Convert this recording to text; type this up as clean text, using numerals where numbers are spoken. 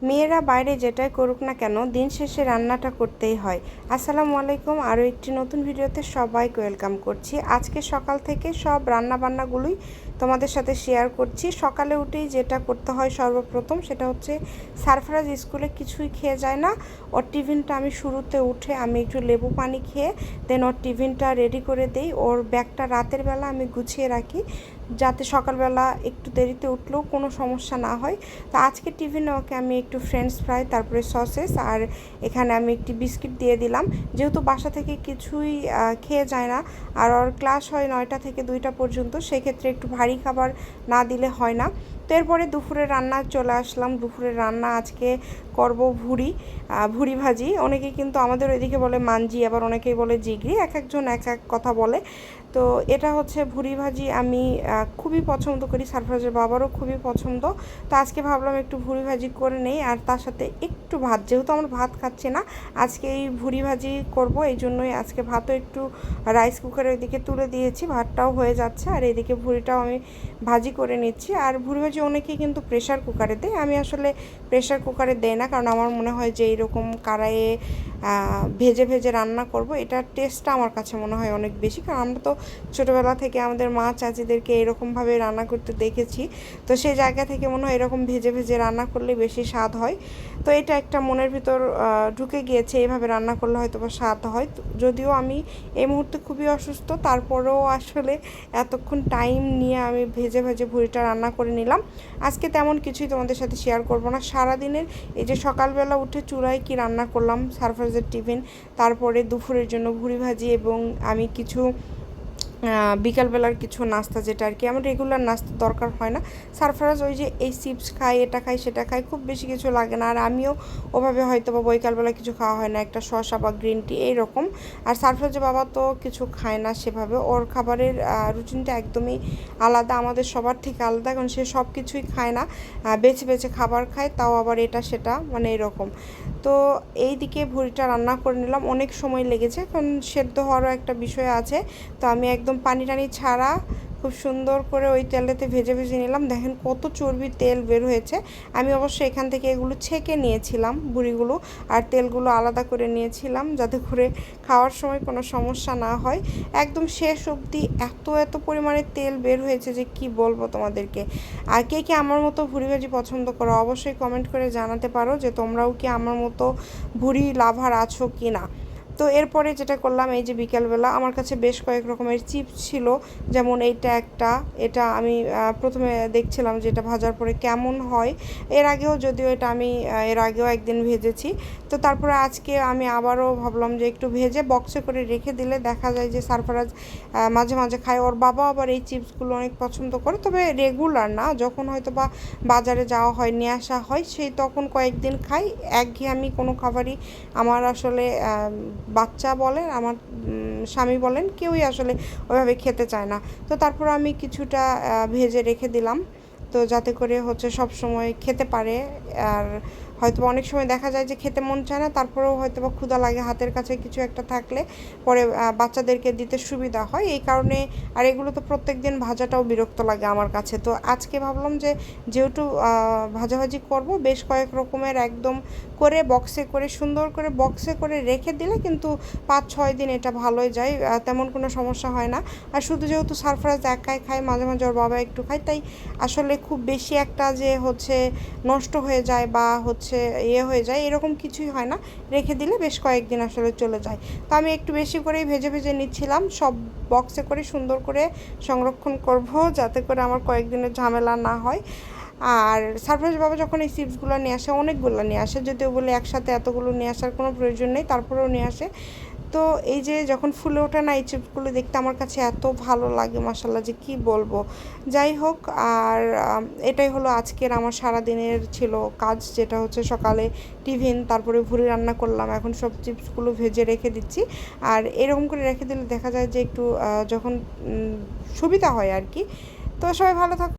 মেয়েরা বাইরে যেটাই করুক না কেন দিন শেষে রান্নাটা করতেই হয়। আসসালামু আলাইকুম, আরও একটি নতুন ভিডিওতে সবাইকে ওয়েলকাম করছি। আজকে সকাল থেকে সব রান্নাবান্নাগুলোই তোমাদের সাথে শেয়ার করছি। সকালে উঠেই যেটা করতে হয় সর্বপ্রথম সেটা হচ্ছে সারফরাজ স্কুলে কিছুই খেয়ে যায় না। ওর টিফিনটা আমি শুরুতে উঠে আমি একটু লেবু পানি খেয়ে দেন ওর টিফিনটা রেডি করে দিই। ওর ব্যাগটা রাতের বেলা আমি গুছিয়ে রাখি যাতে সকালবেলা একটু দেরিতে উঠলেও কোনো সমস্যা না হয়। তো আজকে টিফিনে ওকে আমি একটু ফ্রেঞ্চ ফ্রাই, তারপরে সসেস, আর এখানে আমি একটি বিস্কিট দিয়ে দিলাম। যেহেতু বাসা থেকে কিছুই খেয়ে যায় না আর ওর ক্লাস হয় 9টা থেকে 2টা পর্যন্ত, সেক্ষেত্রে একটু ভারী খাবার না দিলে হয় না। তো এরপরে দুপুরে রান্না চলে আসলাম। দুপুরের রান্না আজকে করব ভুড়ি ভাজি। অনেকেই কিন্তু আমাদের ওইদিকে বলে মাঞ্জি, আবার অনেকেই বলে জিগরি, এক একজন এক এক কথা বলে। তো এটা হচ্ছে ভুড়ি ভাজি, আমি খুবই পছন্দ করি, সারফরাজের বাবারও খুবই পছন্দ। তো আজকে ভাবলাম একটু ভুড়ি ভাজি করে নেই আর তার সাথে একটু ভাত, যেহেতু আমরা ভাত খাচ্ছি না আজকে এই ভুড়ি ভাজি করব, এই জন্যই আজকে ভাতও একটু রাইস কুকারের ওইদিকে তুলে দিয়েছি, ভাতটাও হয়ে যাচ্ছে আর এইদিকে ভুড়িটাও আমি ভাজি করে নিচ্ছি। আর ভুড়ি ভাজি অনেকেই কিন্তু প্রেশার কুকারে দেয়, আমি আসলে প্রেশার কুকারে দেই না, কারণ আমার মনে হয় যে এইরকম কড়াইয়ে ভেজে ভেজে রান্না করব এটার টেস্টটা আমার কাছে মনে হয় অনেক বেশি, কারণ আমরা তো ছোটোবেলা থেকে আমাদের মা চাচিদেরকে এরকমভাবে রান্না করতে দেখেছি। তো সেই জায়গা থেকে মনে হয় এরকম ভেজে ভেজে রান্না করলে বেশি স্বাদ হয়। তো এটা একটা মনের ভিতর ঢুকে গিয়েছে, এইভাবে রান্না করলে হয়তো বা স্বাদ হয়। যদিও আমি এই মুহূর্তে খুবই অসুস্থ, তারপরেও আসলে এতক্ষণ টাইম নিয়ে আমি ভেজে ভেজে ভুড়িটা রান্না করে নিলাম। আজকে তেমন কিছুই তোমাদের সাথে শেয়ার করব না। সারাদিনের এই যে সকালবেলা উঠে চুলায় কি রান্না করলাম, সারফরাজের টিফিন, তারপরে দুপুরের জন্য ভুড়ি ভাজি, এবং আমি কিছু বিকালবেলার কিছু নাস্তা, যেটা আর কি আমার রেগুলার নাস্তা দরকার হয় না। সারফরাজ ওই যে এই চিপস খায়, এটা খায়, সেটা খায়, খুব বেশি কিছু লাগে না। আর আমিও ওভাবে হয়তো বা বিকালবেলা কিছু খাওয়া হয় না, একটা শসা বা গ্রিন টি এইরকম। আর সারফরাজের বাবা তো কিছু খায় না সেভাবে, ওর খাবারের রুটিনটা একদমই আলাদা, আমাদের সবার থেকে আলাদা, কারণ সে সব কিছুই খায় না, বেছে বেছে খাবার খায়, তাও আবার এটা সেটা মানে এরকম। তো এই দিকে ভুড়িটা রান্না করে নিলাম, অনেক সময় লেগেছে কারণ সেদ্ধ হওয়ারও একটা বিষয় আছে। তো আমি একদম পানি টানি ছাড়া খুব সুন্দর করে ওই তেলেতে ভেজে ভেজে নিলাম। দেখেন কত চর্বি তেল বের হয়েছে। আমি অবশ্য এখান থেকে এগুলো ছেঁকে নিয়েছিলাম বুড়িগুলো, আর তেলগুলো আলাদা করে নিয়েছিলাম যাতে করে খাওয়ার সময় কোনো সমস্যা না হয়। একদম শেষ অবধি এত এত পরিমাণে তেল বের হয়েছে যে কি বলবো তোমাদেরকে। আর কে কে আমার মতো ভুড়ি ভাজি পছন্দ করো অবশ্যই কমেন্ট করে জানাতে পারো যে তোমরাও কি আমার মতো ভুড়ি লাভার আছো কি না। তো এরপরে যেটা করলাম, এই যে বিকালবেলা আমার কাছে বেশ কয়েক রকমের চিপস ছিল, যেমন এইটা একটা, এটা আমি প্রথমে দেখছিলাম যে এটা ভাজার পরে কেমন হয়। এর আগেও যদিও এটা আমি এর আগেও একদিন ভেজেছি। তো তারপরে আজকে আমি আবারও ভাবলাম যে একটু ভেজে বক্সে করে রেখে দিলে দেখা যায় যে সারফরাজ মাঝে মাঝে খায়। ওর বাবা আবার এই চিপসগুলো অনেক পছন্দ করে, তবে রেগুলার না, যখন হয়তো বা বাজারে যাওয়া হয় নিয়ে আসা হয় সেই তখন কয়েকদিন খাই। একঘেয়েমি কোনো খাবারই আমার আসলে বাচ্চা বলেন, আমার স্বামী বলেন, কেউই আসলে ওইভাবে খেতে চায় না। তো তারপর আমি কিছুটা ভেজে রেখে দিলাম, তো যাতে করে হচ্ছে সব সময় খেতে পারে। আর হয়তো অনেক সময় দেখা যায় যে খেতে মন চায় না, তারপরেও হয়তো বা ক্ষুধা লাগে, হাতের কাছে কিছু একটা থাকলে পরে বাচ্চাদেরকে দিতে সুবিধা হয় এই কারণে। আর এগুলো তো প্রত্যেক দিন ভাজাটাও বিরক্ত লাগে আমার কাছে। তো আজকে ভাবলাম যে যেহেতু ভাজাভাজি করব, বেশ কয়েক রকমের একদম করে বক্সে করে সুন্দর করে বক্সে করে রেখে দিলে কিন্তু 5-6 দিন এটা ভালোই যায়, তেমন কোনো সমস্যা হয় না। আর শুধু যেহেতু সারফরাজ একাই খায়, মাঝে মাঝে ওর বাবা একটু খায়, তাই আসলে খুব বেশি একটা যে হচ্ছে নষ্ট হয়ে যায় বা হচ্ছে হয়ে যায় এরকম কিছুই হয় না, রেখে দিলে বেশ কয়েকদিন আসলে চলে যায়। তো আমি একটু বেশি করেই ভেজে ভেজে নিচ্ছিলাম, সব বক্সে করে সুন্দর করে সংরক্ষণ করব যাতে করে আমার কয়েকদিনের ঝামেলা না হয়। আর সারফরাজ বাবা যখন এই চিপসগুলো নিয়ে আসে, অনেকগুলো নিয়ে আসে, যদিও বলে একসাথে এতগুলো নিয়ে আসার কোনো প্রয়োজন নেই, তারপরেও নিয়ে আসে। তো এই যে যখন ফুলে ওঠে না এই চিপসগুলো দেখতে আমার কাছে এত ভালো লাগে মাশাল্লাহ যে কি বলবো। যাই হোক, আর এটাই হলো আজকের আমার সারাদিনের ছিল কাজ, যেটা হচ্ছে সকালে টিফিন, তারপরে ভুড়ি রান্না করলাম, এখন সব চিপসগুলো ভেজে রেখে দিচ্ছি। আর এরকম করে রেখে দিলে দেখা যায় যে একটু যখন সুবিধা হয় আর কি। তো সবাই ভালো থাক।